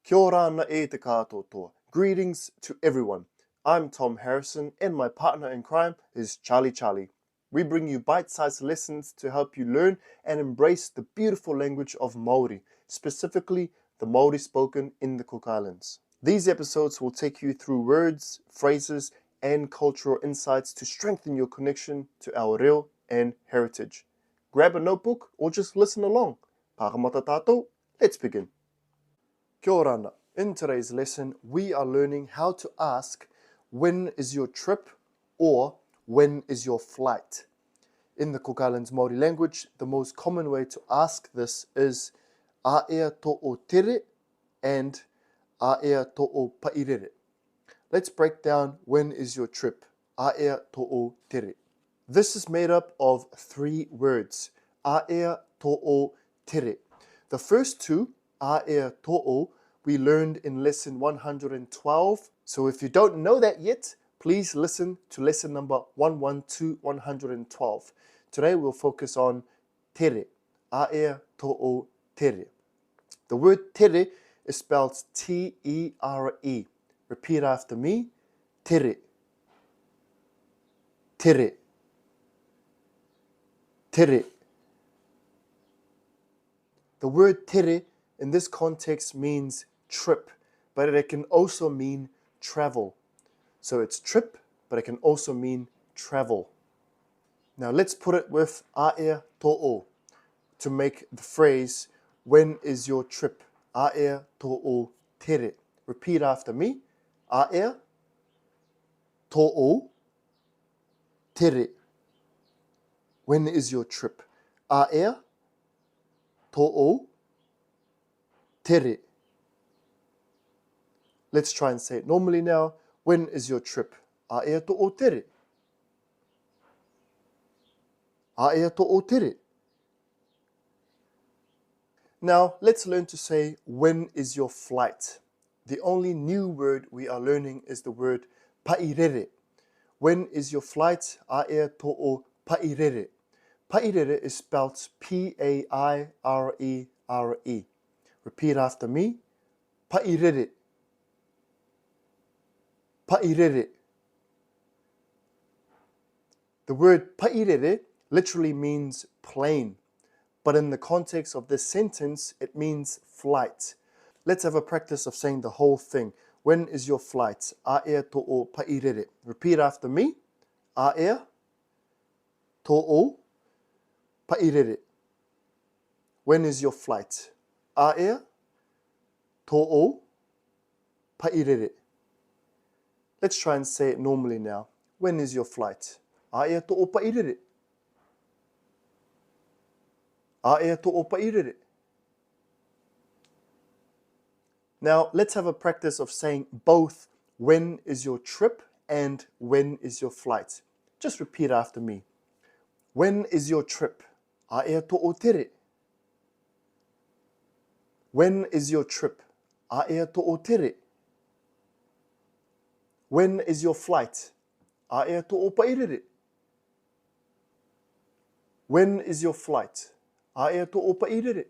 Kia ora na e te katoa. Greetings to everyone. I'm Tom Harrison and my partner in crime is Charlie. We bring you bite-sized lessons to help you learn and embrace the beautiful language of Māori, specifically the Māori spoken in the Cook Islands. These episodes will take you through words, phrases, and cultural insights to strengthen your connection to our reo and heritage. Grab a notebook or just listen along. Pakamata tātou, let's begin. Kia ora. In today's lesson, we are learning how to ask, when is your trip, or when is your flight? In the Cook Islands Māori language, the most common way to ask this is a ea to'o tere and a ea to'o pairere. Let's break down when is your trip, a ea to'o tere. This is made up of three words, a ea to'o tere. The first two, a ea to'o, we learned in lesson 112. So if you don't know that yet, please listen to lesson number 112. Today we'll focus on tere, a ea to'o tere. The word tere is spelled T-E-R-E. Repeat after me, tere, tere, tere. The word tere in this context means trip, but it can also mean travel. So it's trip, but it can also mean travel. Now let's put it with a ea to'o to make the phrase, when is your trip? A ea to'o tere. Repeat after me, a ea to'o tere. When is your trip? A ea to'o tere. Let's try and say it normally now. When is your trip? A ea to'o tere. A ea to'o tere. Now, let's learn to say, when is your flight? The only new word we are learning is the word pairere. When is your flight? A ea to'o pairere. Pairere is spelled P-A-I-R-E-R-E. Repeat after me, pairere. Pairere. The word pairere literally means plane, but in the context of this sentence, it means flight. Let's have a practice of saying the whole thing. When is your flight? A ea to'o pairere. Repeat after me, a ea to'o pairere. When is your flight? A ea to'o pairere. Let's try and say it normally now. When is your flight? A ea to'o pairere. A ea to'o pairere. Now, let's have a practice of saying both when is your trip and when is your flight. Just repeat after me. When is your trip? A ea to'o tere. When is your trip? A ea to'o tere. When is your flight? A ea to'o pairere. When is your flight? A ea to'o pairere.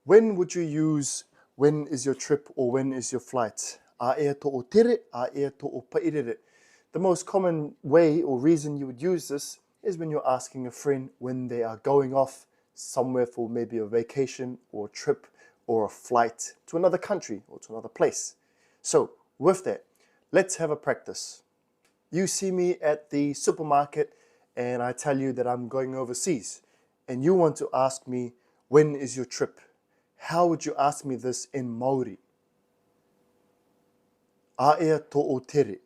When would you use when is your trip or when is your flight? A ea to'o tere, a ea to'o pairere. The most common way or reason you would use this is when you're asking a friend when they are going off somewhere for maybe a vacation or a trip or a flight to another country or to another place. So with that, let's have a practice. You see me at the supermarket and I tell you that I'm going overseas and you want to ask me, when is your trip? How would you ask me this in Māori? A ea to'o tere.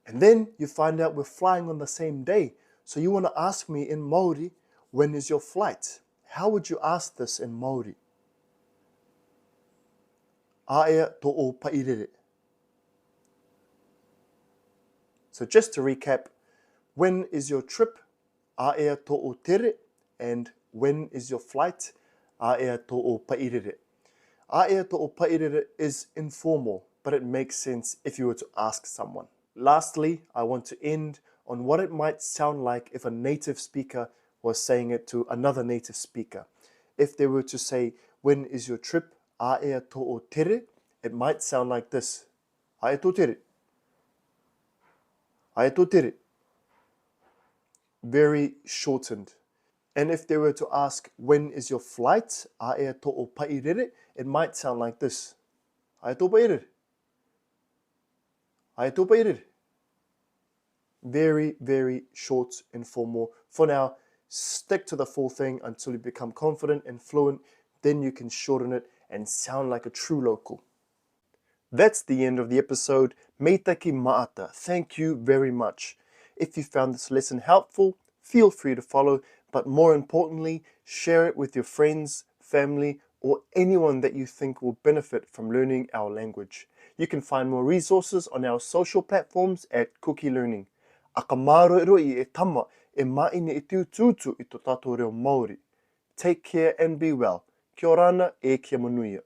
And then you find out we're flying on the same day. So you want to ask me in Māori, when is your flight? How would you ask this in Māori? A ea to'o pairere. So just to recap, when is your trip? A ea to'o tere. And when is your flight? A ea to'o pairere. A ea to'o pairere is informal, but it makes sense if you were to ask someone. Lastly, I want to end on what it might sound like if a native speaker was saying it to another native speaker. If they were to say, when is your trip? A ea to'o tere, it might sound like this. Ae tō tere. Ae tō tere. Very shortened. And if they were to ask, when is your flight? A ea to'o pairere, it might sound like this. Ae tō pairere. Ae tō pairere. Very, very short and formal. For now, stick to the full thing until you become confident and fluent. Then you can shorten it and sound like a true local. That's the end of the episode. Meitaki maata. Thank you very much. If you found this lesson helpful, feel free to follow, but more importantly, share it with your friends, family, or anyone that you think will benefit from learning our language. You can find more resources on our social platforms at Kuki Learning. Akamaro roi e tama e maine e tiu tūtu I tō tātou reo Māori. Take care and be well. Kia orana e kia manuia.